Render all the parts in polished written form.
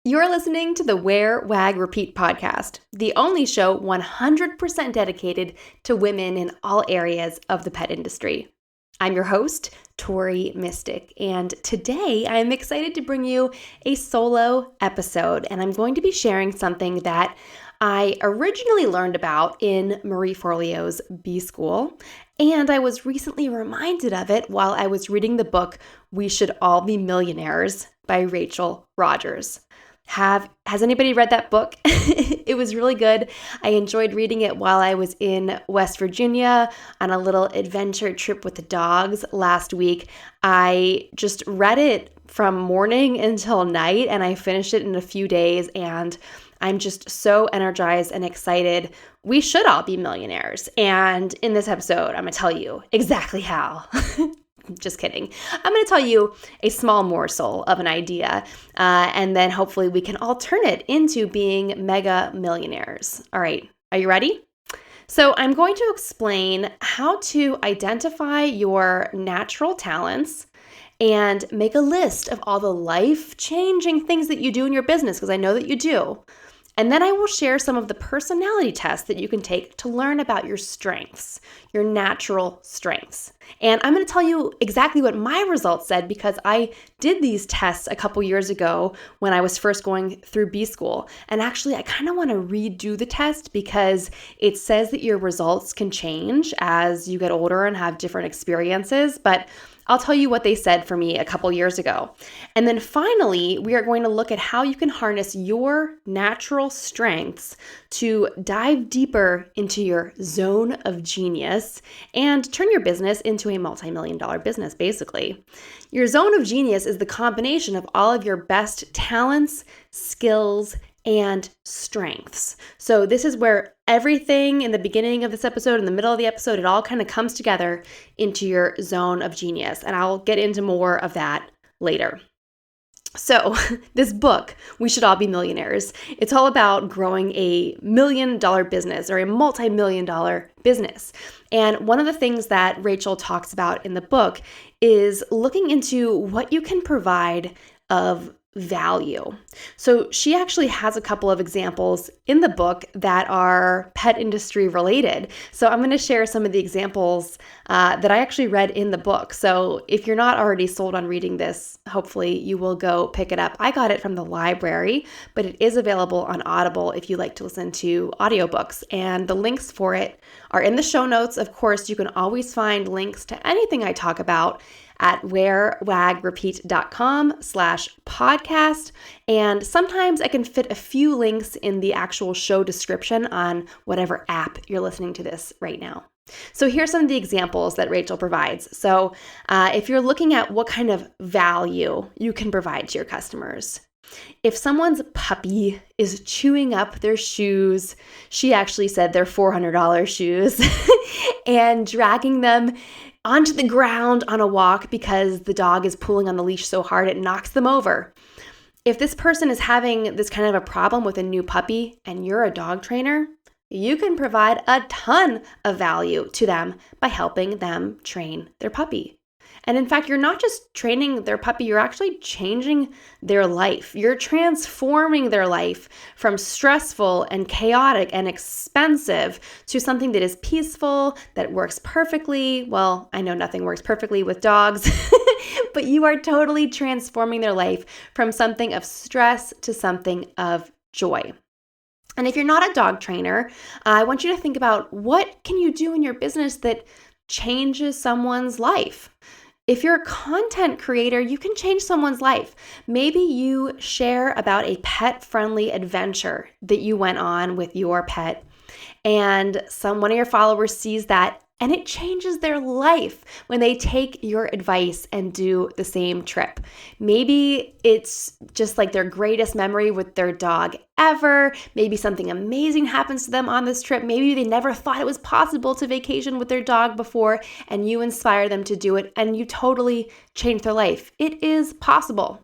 You're listening to the Wear, Wag, Repeat podcast, the only show 100% dedicated to women in all areas of the pet industry. I'm your host, Tori Mystic, and today I am excited to bring you a solo episode, and I'm going to be sharing something that I originally learned about in Marie Forleo's B School, and I was recently reminded of it while I was reading the book We Should All Be Millionaires by Rachel Rodgers. Has anybody read that book? It was really good. I enjoyed reading it while I was in West Virginia on a little adventure trip with the dogs last week. I just read it from morning until night, and I finished it in a few days, and I'm just so energized and excited. We should all be millionaires. And in this episode, I'm going to tell you exactly how. Just kidding. I'm going to tell you a small morsel of an idea, and then hopefully we can all turn it into being mega millionaires. All right, are you ready? So I'm going to explain how to identify your natural talents and make a list of all the life-changing things that you do in your business, because I know that you do. And then I will share some of the personality tests that you can take to learn about your strengths, your natural strengths. And I'm going to tell you exactly what my results said because I did these tests a couple years ago when I was first going through B School. And actually, I kind of want to redo the test because it says that your results can change as you get older and have different experiences. But I'll tell you what they said for me a couple years ago. And then finally, we are going to look at how you can harness your natural strengths to dive deeper into your zone of genius and turn your business into a multi-million-dollar business, basically. Your zone of genius is the combination of all of your best talents, skills, and strengths. So this is where everything in the beginning of this episode, in the middle of the episode, it all kind of comes together into your zone of genius. And I'll get into more of that later. So this book, We Should All Be Millionaires, it's all about growing a $1 million business or a multi-million-dollar business. And one of the things that Rachel talks about in the book is looking into what you can provide of value. So she actually has a couple of examples in the book that are pet industry related. So I'm going to share some of the examples that I actually read in the book. So if you're not already sold on reading this, hopefully you will go pick it up. I got it from the library, but it is available on Audible if you like to listen to audiobooks. And the links for it are in the show notes. Of course, you can always find links to anything I talk about at wearwagrepeat.com/podcast. And sometimes I can fit a few links in the actual show description on whatever app you're listening to this right now. So here's some of the examples that Rachel provides. So if you're looking at what kind of value you can provide to your customers, if someone's puppy is chewing up their shoes, she actually said they're $400 shoes, and dragging them onto the ground on a walk because the dog is pulling on the leash so hard it knocks them over. If this person is having this kind of a problem with a new puppy and you're a dog trainer, you can provide a ton of value to them by helping them train their puppy. And in fact, you're not just training their puppy, you're actually changing their life. You're transforming their life from stressful and chaotic and expensive to something that is peaceful, that works perfectly. Well, I know nothing works perfectly with dogs, but you are totally transforming their life from something of stress to something of joy. And if you're not a dog trainer, I want you to think about what can you do in your business that changes someone's life. If you're a content creator, you can change someone's life. Maybe you share about a pet-friendly adventure that you went on with your pet, and one of your followers sees that, and it changes their life when they take your advice and do the same trip. Maybe it's just like their greatest memory with their dog ever. Maybe something amazing happens to them on this trip. Maybe they never thought it was possible to vacation with their dog before, and you inspire them to do it, and you totally change their life. It is possible.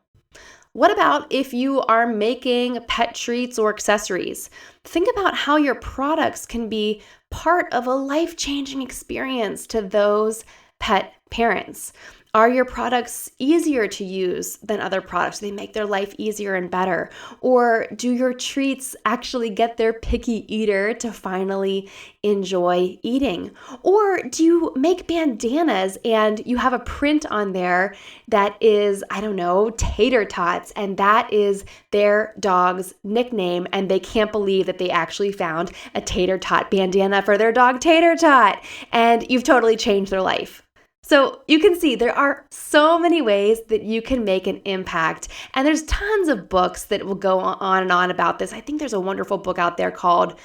What about if you are making pet treats or accessories? Think about how your products can be part of a life-changing experience to those pet parents. Are your products easier to use than other products? Do they make their life easier and better? Or do your treats actually get their picky eater to finally enjoy eating? Or do you make bandanas and you have a print on there that is, I don't know, tater tots, and that is their dog's nickname, and they can't believe that they actually found a tater tot bandana for their dog Tater Tot, and you've totally changed their life. So you can see there are so many ways that you can make an impact, and there's tons of books that will go on and on about this. I think there's a wonderful book out there called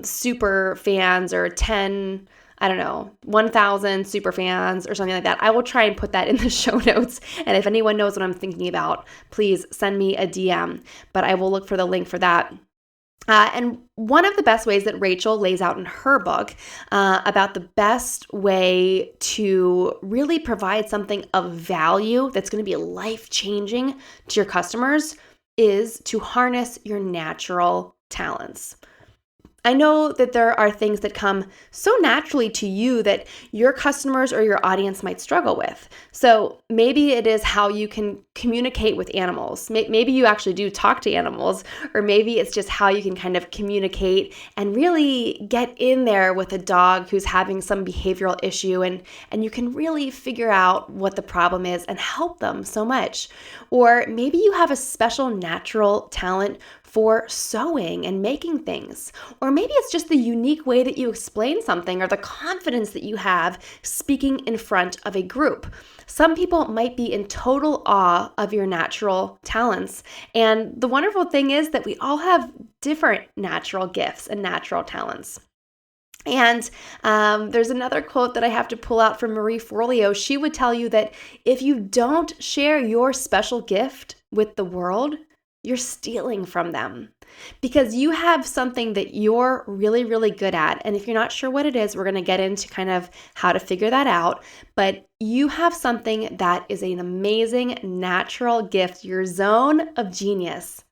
Super Fans, or 1,000 super fans or something like that. I will try and put that in the show notes. And if anyone knows what I'm thinking about, please send me a DM, but I will look for the link for that. And one of the best ways that Rachel lays out in her book about the best way to really provide something of value that's going to be life-changing to your customers is to harness your natural talents. I know that there are things that come so naturally to you that your customers or your audience might struggle with. So maybe it is how you can communicate with animals. Maybe you actually do talk to animals, or maybe it's just how you can kind of communicate and really get in there with a dog who's having some behavioral issue, and you can really figure out what the problem is and help them so much. Or maybe you have a special natural talent for sewing and making things. Or maybe it's just the unique way that you explain something, or the confidence that you have speaking in front of a group. Some people might be in total awe of your natural talents. And the wonderful thing is that we all have different natural gifts and natural talents. And there's another quote that I have to pull out from Marie Forleo. She would tell you that if you don't share your special gift with the world, you're stealing from them, because you have something that you're really, really good at. And if you're not sure what it is, we're going to get into kind of how to figure that out. But you have something that is an amazing natural gift, your zone of genius.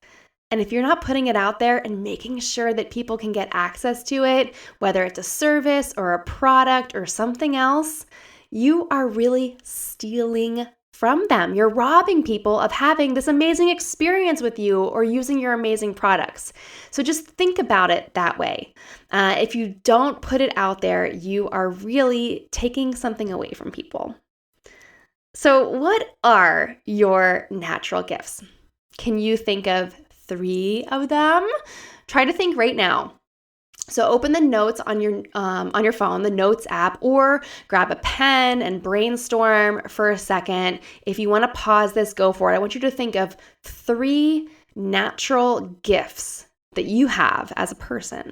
And if you're not putting it out there and making sure that people can get access to it, whether it's a service or a product or something else, you are really stealing from them. You're robbing people of having this amazing experience with you or using your amazing products. So just think about it that way. If you don't put it out there, you are really taking something away from people. So what are your natural gifts? Can you think of 3 of them? Try to think right now. So open the notes on your phone, the Notes app, or grab a pen and brainstorm for a second. If you want to pause this, go for it. I want you to think of 3 natural gifts that you have as a person.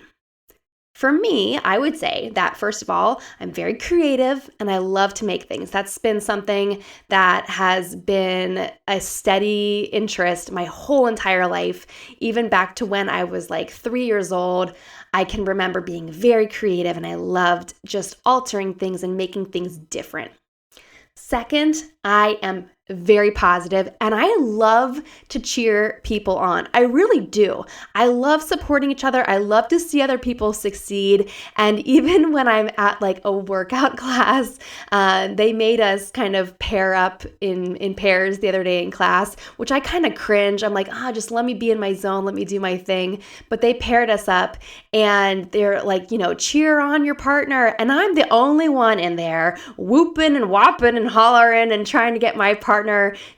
For me, I would say that, first of all, I'm very creative and I love to make things. That's been something that has been a steady interest my whole entire life. Even back to when I was like 3 years old, I can remember being very creative and I loved just altering things and making things different. Second, I am very positive and I love to cheer people on. I really do. I love supporting each other. I love to see other people succeed. And even when I'm at like a workout class, they made us kind of pair up in pairs the other day in class, which I kind of cringe. I'm like, just let me be in my zone. Let me do my thing. But they paired us up and they're like, cheer on your partner. And I'm the only one in there whooping and whopping and hollering and trying to get my partner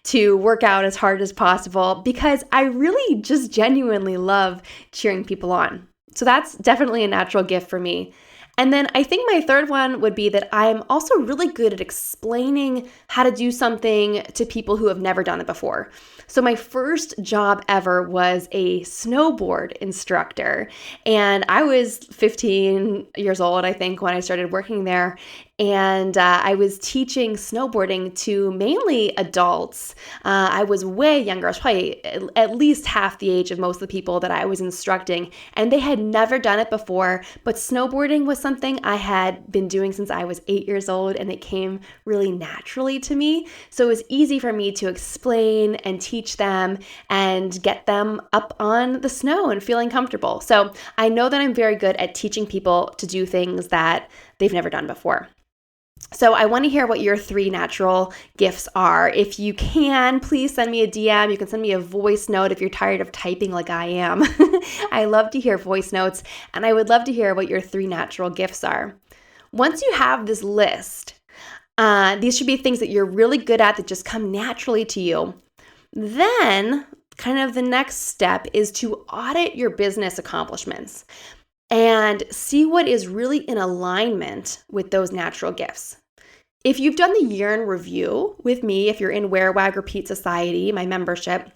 to work out as hard as possible, because I really just genuinely love cheering people on. So that's definitely a natural gift for me. And then I think my third one would be that I'm also really good at explaining how to do something to people who have never done it before. So my first job ever was a snowboard instructor, and I was 15 years old, I think, when I started working there. And I was teaching snowboarding to mainly adults. I was way younger. I was probably at least half the age of most of the people that I was instructing. And they had never done it before. But snowboarding was something I had been doing since I was 8 years old. And it came really naturally to me. So it was easy for me to explain and teach them and get them up on the snow and feeling comfortable. So I know that I'm very good at teaching people to do things that they've never done before. So I want to hear what your 3 natural gifts are. If you can, please send me a DM. You can send me a voice note if you're tired of typing like I am. I love to hear voice notes, and I would love to hear what your 3 natural gifts are. Once you have this list, these should be things that you're really good at that just come naturally to you. Then, kind of the next step is to audit your business accomplishments and see what is really in alignment with those natural gifts. If you've done the year in review with me, if you're in Wear, Wag, Repeat Society, my membership,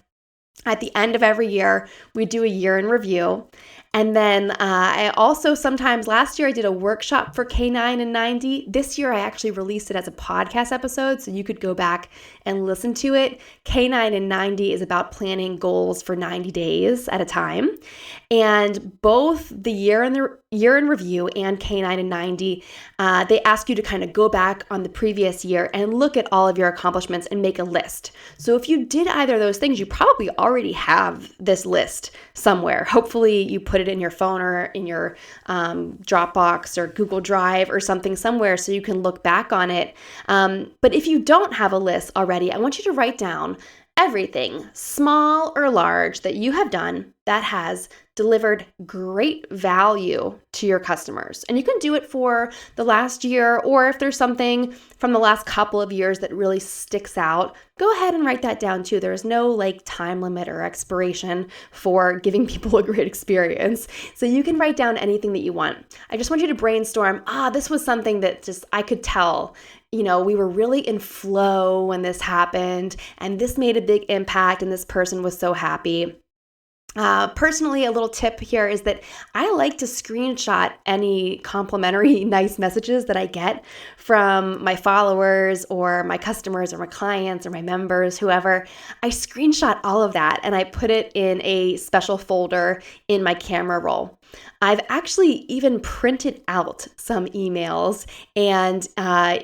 at the end of every year, we do a year in review. And then I also sometimes, last year I did a workshop for K9 and 90. This year I actually released it as a podcast episode, so you could go back and listen to it. K9 and 90 is about planning goals for 90 days at a time. And both the year in review and K9 and 90, they ask you to kind of go back on the previous year and look at all of your accomplishments and make a list. So if you did either of those things, you probably already have this list somewhere. Hopefully you put it in your phone or in your Dropbox or Google Drive or something somewhere so you can look back on it. But if you don't have a list already, I want you to write down everything, small or large, that you have done that has delivered great value to your customers. And you can do it for the last year, or if there's something from the last couple of years that really sticks out, go ahead and write that down too. There's no time limit or expiration for giving people a great experience. So you can write down anything that you want. I just want you to brainstorm, this was something that just I could tell, we were really in flow when this happened, and this made a big impact, and this person was so happy. Personally, a little tip here is that I like to screenshot any complimentary nice messages that I get from my followers or my customers or my clients or my members, whoever. I screenshot all of that and I put it in a special folder in my camera roll. I've actually even printed out some emails, and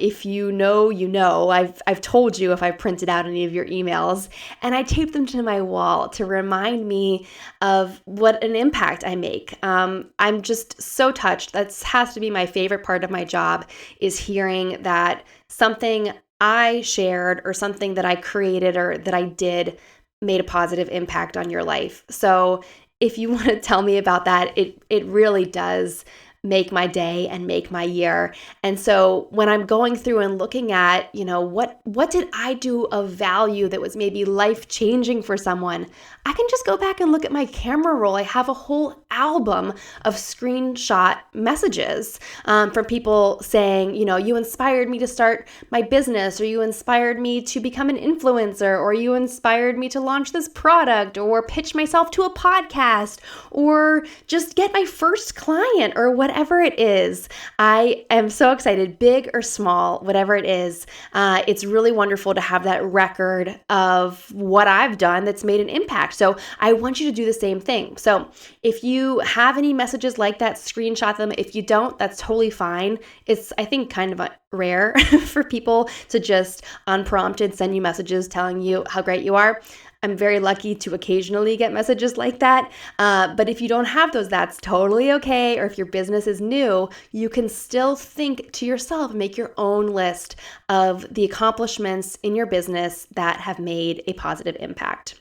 if you know, I've told you if I printed out any of your emails, and I taped them to my wall to remind me of what an impact I make. I'm just so touched. That has to be my favorite part of my job, is hearing that something I shared or something that I created or that I did made a positive impact on your life. So if you want to tell me about that, it really does make my day and make my year. And so when I'm going through and looking at, what did I do of value that was maybe life-changing for someone, I can just go back and look at my camera roll. I have a whole album of screenshot messages from people saying, you inspired me to start my business, or you inspired me to become an influencer, or you inspired me to launch this product, or pitch myself to a podcast, or just get my first client, or whatever it is. I am so excited, big or small, whatever it is. It's really wonderful to have that record of what I've done that's made an impact. So I want you to do the same thing. So if you have any messages like that, screenshot them. If you don't, that's totally fine. It's, I think, kind of rare for people to just unprompted send you messages telling you how great you are. I'm very lucky to occasionally get messages like that. But if you don't have those, that's totally okay. Or if your business is new, you can still think to yourself, make your own list of the accomplishments in your business that have made a positive impact.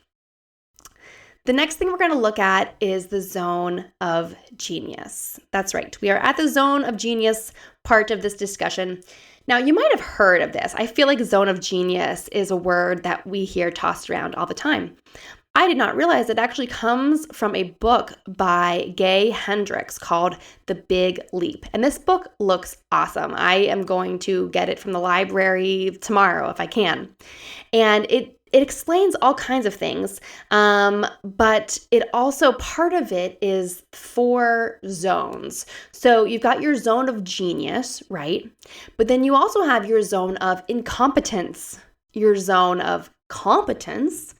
The next thing we're going to look at is the zone of genius. That's right. We are at the zone of genius part of this discussion. Now, you might have heard of this. I feel like zone of genius is a word that we hear tossed around all the time. I did not realize it actually comes from a book by Gay Hendricks called The Big Leap. And this book looks awesome. I am going to get it from the library tomorrow if I can. And it explains all kinds of things, but it also, part of it is 4 zones. So you've got your zone of genius, right? But then you also have your zone of incompetence, your zone of competence,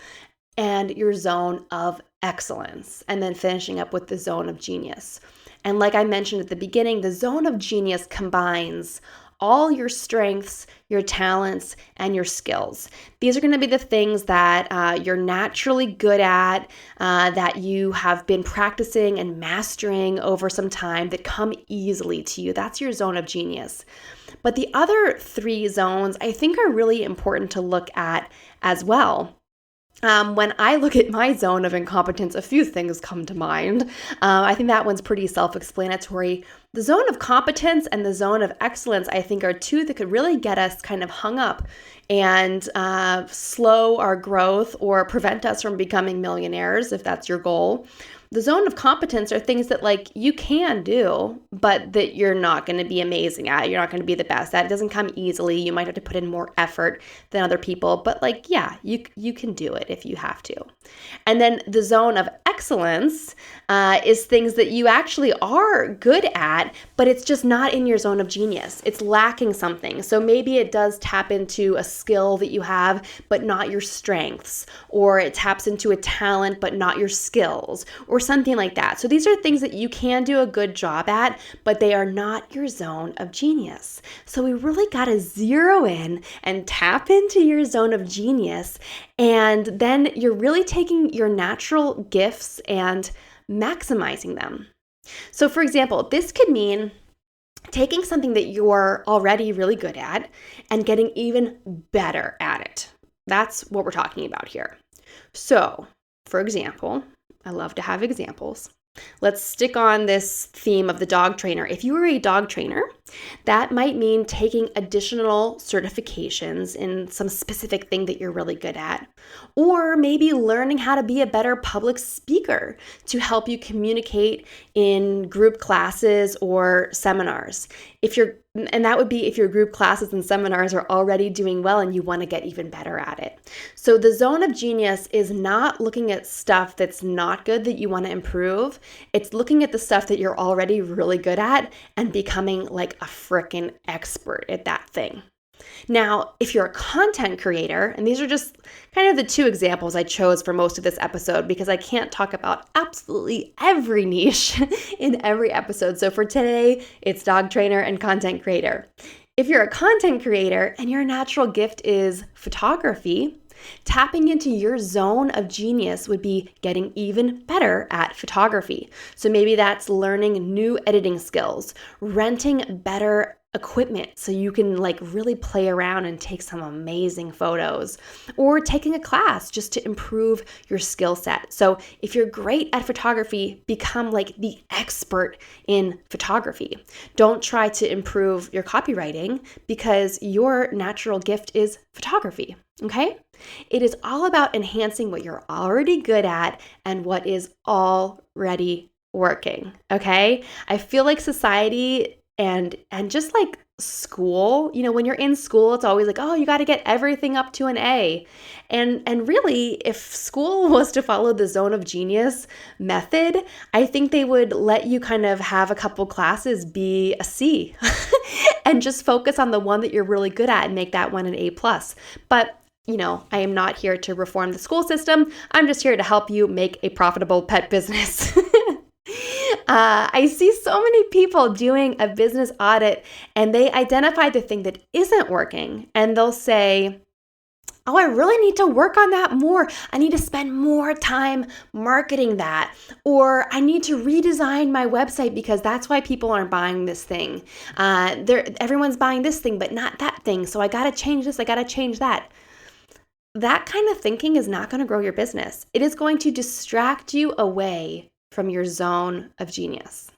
and your zone of excellence, and then finishing up with the zone of genius. And like I mentioned at the beginning, the zone of genius combines all your strengths, your talents, and your skills. These are going to be the things that you're naturally good at, that you have been practicing and mastering over some time, that come easily to you. That's your zone of genius. But the other 3 zones I think are really important to look at as well. When I look at my zone of incompetence, a few things come to mind. I think that one's pretty self-explanatory. The zone of competence and the zone of excellence, I think, are 2 that could really get us kind of hung up and slow our growth or prevent us from becoming millionaires, if that's your goal. The zone of competence are things that you can do, but that you're not going to be amazing at. You're not going to be the best at. It doesn't come easily. You might have to put in more effort than other people, but you can do it if you have to. And then the zone of excellence is things that you actually are good at, but it's just not in your zone of genius. It's lacking something. So maybe it does tap into a skill that you have, but not your strengths, or it taps into a talent, but not your skills, or something like that. So these are things that you can do a good job at, but they are not your zone of genius. So we really got to zero in and tap into your zone of genius. And then you're really taking your natural gifts and maximizing them. So for example, this could mean taking something that you're already really good at and getting even better at it. That's what we're talking about here. So, for example, I love to have examples. Let's stick on this theme of the dog trainer. If you were a dog trainer, that might mean taking additional certifications in some specific thing that you're really good at, or maybe learning how to be a better public speaker to help you communicate in group classes or seminars. And that would be if your group classes and seminars are already doing well and you want to get even better at it. So the zone of genius is not looking at stuff that's not good that you want to improve. It's looking at the stuff that you're already really good at and becoming like a freaking expert at that thing. Now, if you're a content creator, and these are just kind of the 2 examples I chose for most of this episode because I can't talk about absolutely every niche in every episode. So for today, it's dog trainer and content creator. If you're a content creator and your natural gift is photography, tapping into your zone of genius would be getting even better at photography. So maybe that's learning new editing skills, renting better equipment so you can really play around and take some amazing photos, or taking a class just to improve your skill set. So if you're great at photography, become the expert in photography. Don't try to improve your copywriting because your natural gift is photography, okay? It is all about enhancing what you're already good at and what is already working, okay? I feel like society and just school, when you're in school, it's always oh, you got to get everything up to an A. And really, if school was to follow the zone of genius method, I think they would let you kind of have a couple classes be a C and just focus on the one that you're really good at and make that one an A+. But I am not here to reform the school system. I'm just here to help you make a profitable pet business. I see so many people doing a business audit and they identify the thing that isn't working and they'll say, oh, I really need to work on that more. I need to spend more time marketing that. Or I need to redesign my website because that's why people aren't buying this thing. Everyone's buying this thing, but not that thing. So I got to change this. I got to change that. That kind of thinking is not going to grow your business. It is going to distract you away from your zone of genius.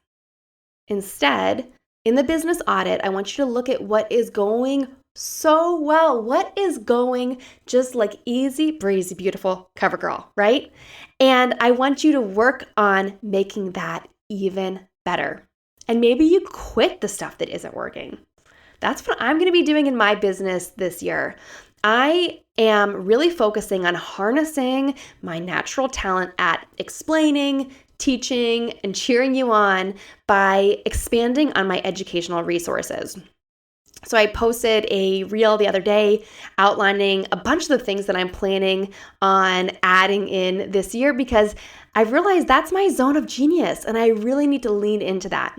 Instead, in the business audit, I want you to look at what is going so well. What is going just like easy, breezy, beautiful CoverGirl, right? And I want you to work on making that even better. And maybe you quit the stuff that isn't working. That's what I'm going to be doing in my business this year. I am really focusing on harnessing my natural talent at explaining, teaching, and cheering you on by expanding on my educational resources. So I posted a reel the other day outlining a bunch of the things that I'm planning on adding in this year because I've realized that's my zone of genius and I really need to lean into that.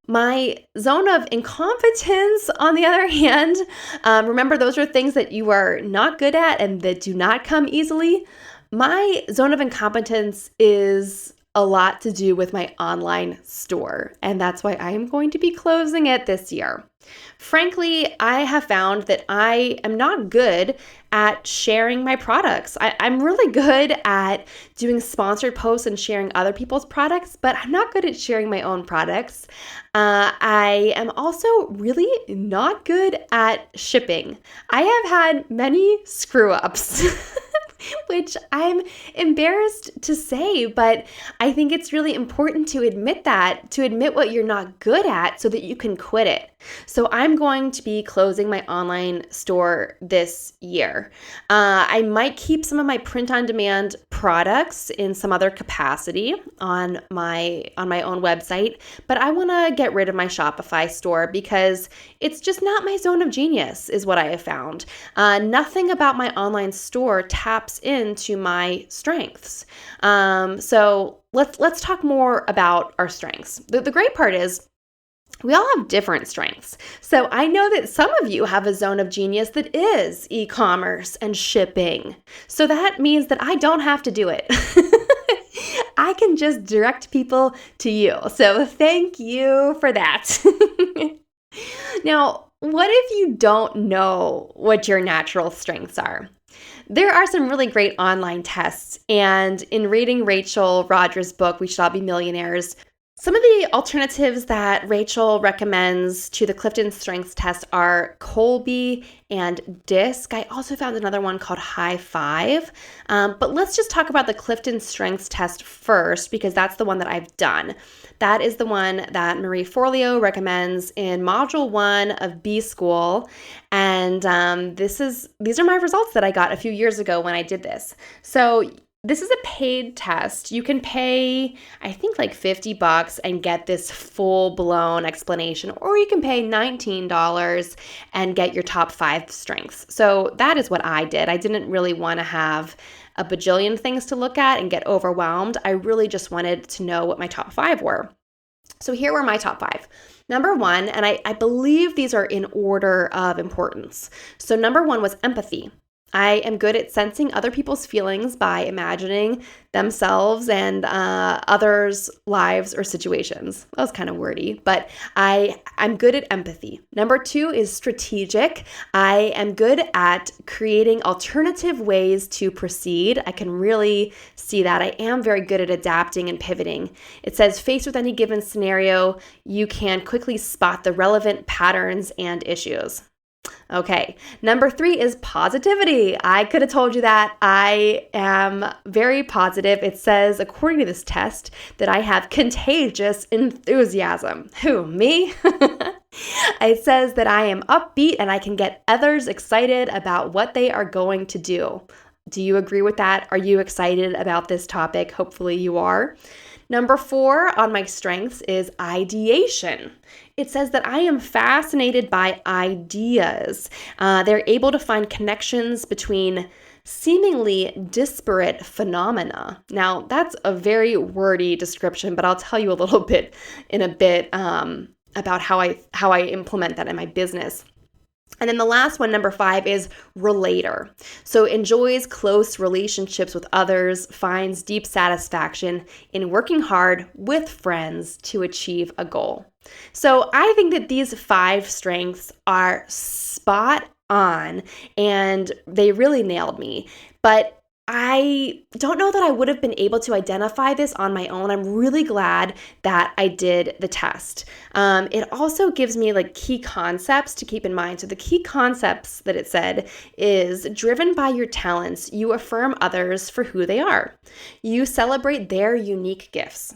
My zone of incompetence, on the other hand, remember those are things that you are not good at and that do not come easily. My zone of incompetence is a lot to do with my online store, and that's why I am going to be closing it this year. Frankly, I have found that I am not good at sharing my products. I'm really good at doing sponsored posts and sharing other people's products, but I'm not good at sharing my own products. I am also really not good at shipping. I have had many screw ups. Which I'm embarrassed to say, but I think it's really important to admit what you're not good at so that you can quit it. So I'm going to be closing my online store this year. I might keep some of my print-on-demand products in some other capacity on my own website, but I want to get rid of my Shopify store because it's just not my zone of genius, is what I have found. Nothing about my online store taps into my strengths. So let's talk more about our strengths. The great part is we all have different strengths. So I know that some of you have a zone of genius that is e-commerce and shipping. So that means that I don't have to do it. I can just direct people to you. So thank you for that. Now, what if you don't know what your natural strengths are? There are some really great online tests, and in reading Rachel Rodgers' book, We Should All Be Millionaires, some of the alternatives that Rachel recommends to the Clifton Strengths Test are Kolbe and DISC. I also found another one called High Five. But let's just talk about the Clifton Strengths Test first, because that's the one that I've done. That is the one that Marie Forleo recommends in Module 1 of B School. And these are my results that I got a few years ago when I did this. So this is a paid test. You can pay, I think, like $50 and get this full-blown explanation, or you can pay $19 and get your top 5 strengths. So that is what I did. I didn't really want to have a bajillion things to look at and get overwhelmed. I really just wanted to know what my top 5 were. So here were my top 5. Number 1, and I believe these are in order of importance. So number 1 was empathy. I am good at sensing other people's feelings by imagining themselves and others' lives or situations. That was kind of wordy, but I'm good at empathy. Number 2 is strategic. I am good at creating alternative ways to proceed. I can really see that. I am very good at adapting and pivoting. It says, faced with any given scenario, you can quickly spot the relevant patterns and issues. Okay, number 3 is positivity. I could have told you that. I am very positive. It says, according to this test, that I have contagious enthusiasm. Who, me? It says that I am upbeat and I can get others excited about what they are going to do. Do you agree with that? Are you excited about this topic? Hopefully you are. Number 4 on my strengths is ideation. It says that I am fascinated by ideas. They're able to find connections between seemingly disparate phenomena. Now, that's a very wordy description, but I'll tell you a little bit in a bit about how I implement that in my business. And then the last one, number 5, is relator. So enjoys close relationships with others, finds deep satisfaction in working hard with friends to achieve a goal. So I think that these 5 strengths are spot on and they really nailed me. But I don't know that I would have been able to identify this on my own. I'm really glad that I did the test. It also gives me like key concepts to keep in mind. So the key concepts that it said is driven by your talents, you affirm others for who they are. You celebrate their unique gifts.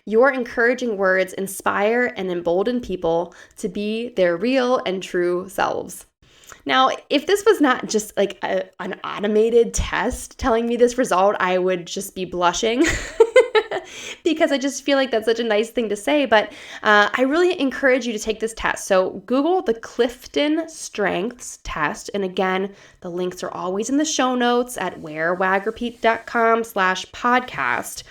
Your encouraging words inspire and embolden people to be their real and true selves. Now, if this was not just like an automated test telling me this result, I would just be blushing because I just feel like that's such a nice thing to say. But I really encourage you to take this test. So Google the Clifton Strengths Test. And again, the links are always in the show notes at wearwagrepeat.com/podcast.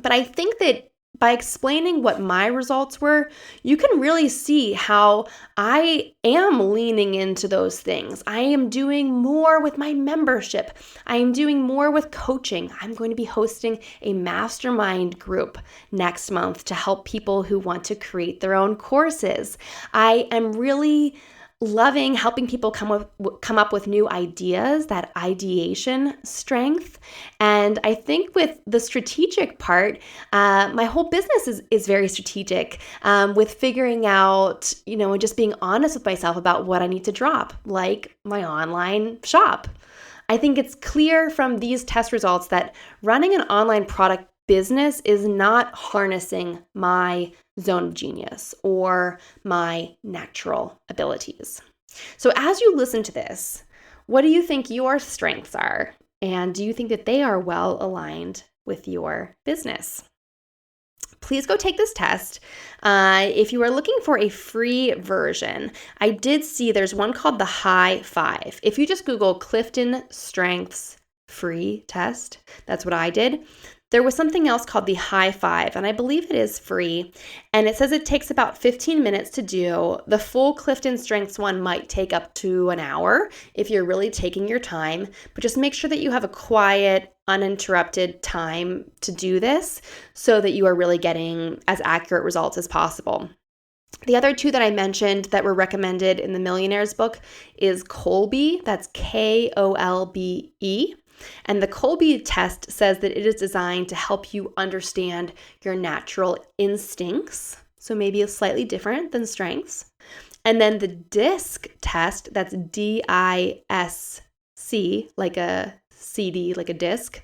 But I think that by explaining what my results were, you can really see how I am leaning into those things. I am doing more with my membership. I am doing more with coaching. I'm going to be hosting a mastermind group next month to help people who want to create their own courses. I am really loving helping people come up with new ideas, that ideation strength. And I think with the strategic part, my whole business is very strategic, with figuring out, and just being honest with myself about what I need to drop, like my online shop. I think it's clear from these test results that running an online product business is not harnessing my zone of genius or my natural abilities. So as you listen to this, what do you think your strengths are? And do you think that they are well aligned with your business? Please go take this test. If you are looking for a free version, I did see there's one called the High Five. If you just Google Clifton Strengths free test, that's what I did. There was something else called the High Five, and I believe it is free. And it says it takes about 15 minutes to do. The full Clifton Strengths one might take up to an hour if you're really taking your time. But just make sure that you have a quiet, uninterrupted time to do this so that you are really getting as accurate results as possible. The other two that I mentioned that were recommended in the Millionaire's book is Kolbe. That's Kolbe. And the Kolbe test says that it is designed to help you understand your natural instincts. So maybe it's slightly different than strengths. And then the DISC test, that's DISC, like a CD, like a disc.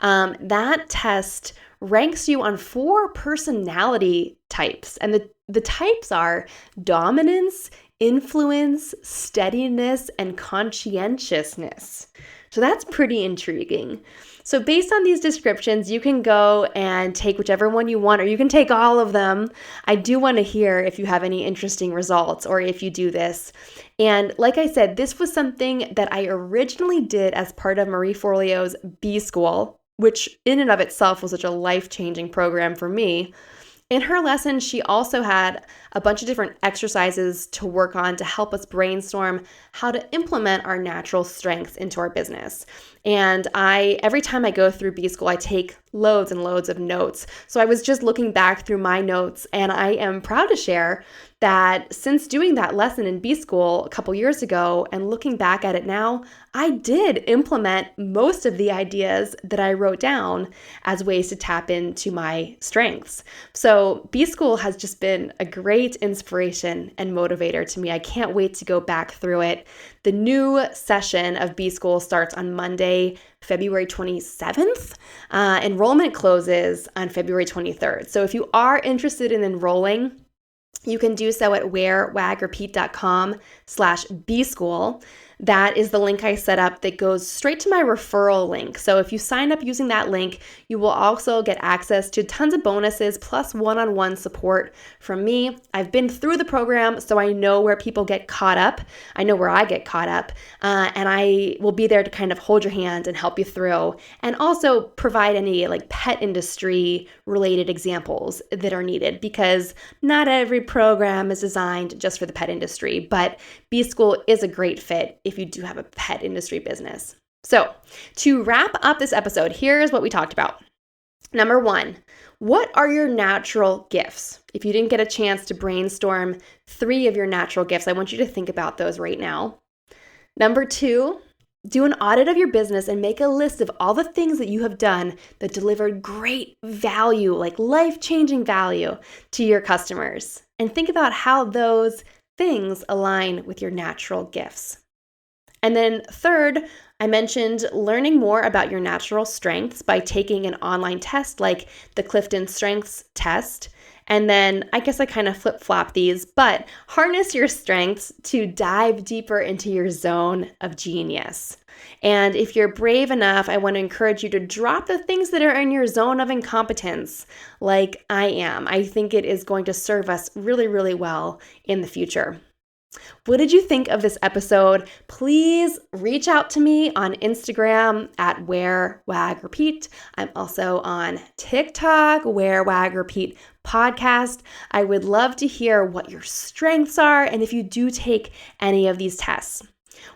That test ranks you on 4 personality types. And the types are dominance, influence, steadiness, and conscientiousness. So that's pretty intriguing. So based on these descriptions, you can go and take whichever one you want, or you can take all of them. I do want to hear if you have any interesting results or if you do this. And like I said, this was something that I originally did as part of Marie Forleo's B School, which in and of itself was such a life-changing program for me. In her lesson, she also had a bunch of different exercises to work on to help us brainstorm how to implement our natural strengths into our business. And every time I go through B School, I take loads and loads of notes. So I was just looking back through my notes, and I am proud to share that since doing that lesson in B School a couple years ago and looking back at it now, I did implement most of the ideas that I wrote down as ways to tap into my strengths. So B School has just been a great inspiration and motivator to me. I can't wait to go back through it. The new session of B School starts on Monday, February 27th. Enrollment closes on February 23rd. So if you are interested in enrolling, you can do so at wearwagrepeat.com/bschool. That is the link I set up that goes straight to my referral link. So if you sign up using that link, you will also get access to tons of bonuses plus one-on-one support from me. I've been through the program, so I know where people get caught up. I know where I get caught up, and I will be there to kind of hold your hand and help you through, and also provide any pet industry related examples that are needed, because not every program is designed just for the pet industry, but B School is a great fit if you do have a pet industry business. So to wrap up this episode, here's what we talked about. Number 1, what are your natural gifts? If you didn't get a chance to brainstorm 3 of your natural gifts, I want you to think about those right now. Number 2, do an audit of your business and make a list of all the things that you have done that delivered great value, like life-changing value to your customers. And think about how those things align with your natural gifts. And then 3rd, I mentioned learning more about your natural strengths by taking an online test like the Clifton Strengths test. And then I guess I kind of flip-flop these, but harness your strengths to dive deeper into your zone of genius. And if you're brave enough, I want to encourage you to drop the things that are in your zone of incompetence, like I am. I think it is going to serve us really, really well in the future. What did you think of this episode? Please reach out to me on Instagram at Wear Wag Repeat. I'm also on TikTok, Wear Wag Repeat Podcast. I would love to hear what your strengths are and if you do take any of these tests.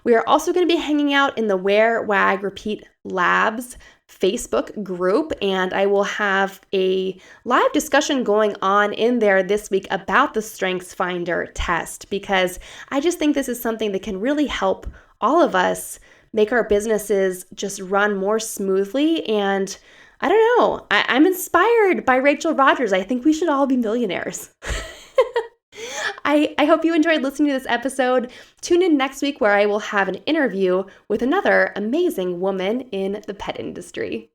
We are also going to be hanging out in the Wear Wag Repeat Labs Facebook group, and I will have a live discussion going on in there this week about the StrengthsFinder test, because I just think this is something that can really help all of us make our businesses just run more smoothly. And I don't know, I'm inspired by Rachel Rodgers. I think we should all be millionaires. I hope you enjoyed listening to this episode. Tune in next week where I will have an interview with another amazing woman in the pet industry.